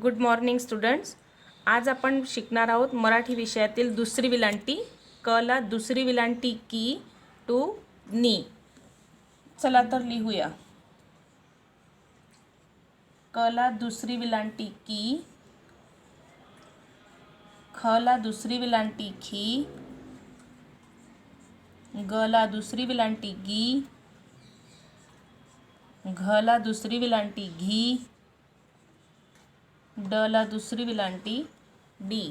Good morning students. आज आपण शिकणार आहोत मराठी विषयातील दुसरी विलांटी. क ला दुसरी विलांटी की टू नी. चला तर लिहूया. क ला दुसरी विलांटी की, ख ला दुसरी विलांटी खी, ग ला दुसरी विलांटी गी, घ ला दुसरी विलांटी घी, ड ला दुसरी विलांटी डी,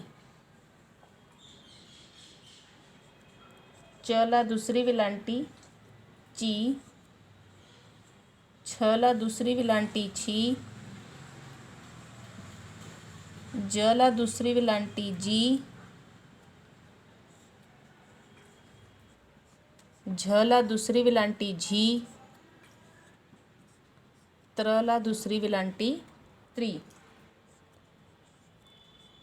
च ला दुसरी विलांटी ची, छ ला दुसरी विलांटी छी, ज ला दुसरी विलांटी जी, झ ला दुसरी विलांटी झी, त्र ला दुसरी विलांटी त्री,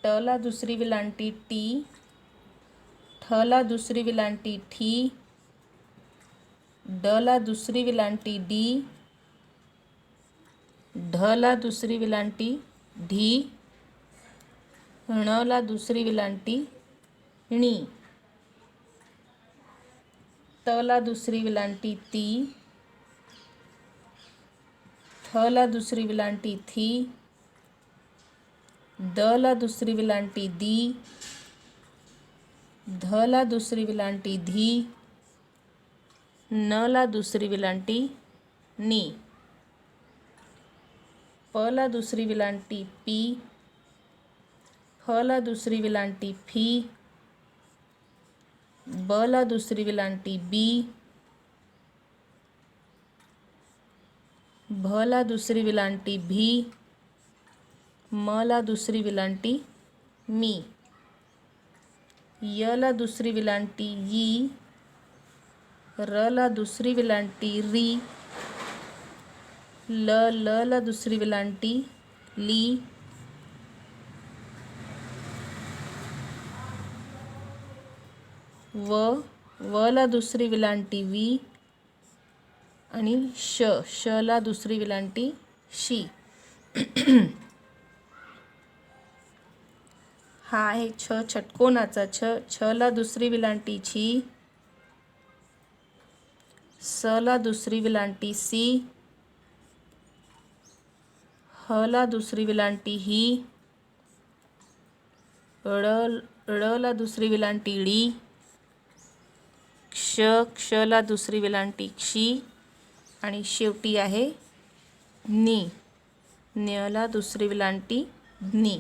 ट ला दुसरी विलांटी टी, ठ ला दुसरी विलांटी ठी, ड ला दुसरी विलांटी डी, ढ ला दुसरी विलांटी ढी, ण ला दुसरी विलांटी णी, त ला दुसरी विलांटी ती, थ ला दुसरी विलांटी थी, द ला दुसरी विलांटी दी, ध ला दुसरी विलांटी धी, न ला दुसरी विलांटी नी, प ला दुसरी विलांटी पी, फ ला दुसरी विलांटी फी, ब ला दुसरी विलांटी बी, भ ला दुसरी विलांटी भी, म ला दुसरी विलांटी मी, य ला दुसरी विलांटी यी, र ला दुसरी विलांटी री, ल ला दुसरी विलांटी ली, व ला दुसरी विलांटी वी आणि श ला दुसरी विलांटी शी. हा आहे छ षटकोनाचा छ. छ ला दुसरी विलांटी छी, स ला दुसरी विलांटी सी, ह ला दुसरी विलांटी ही, ळ ला दुसरी विलांटी डी, क्ष ला दुसरी विलांटी क्षी आणि शेवटी आहे नी. न्य ला दुसरी विलांटी नी.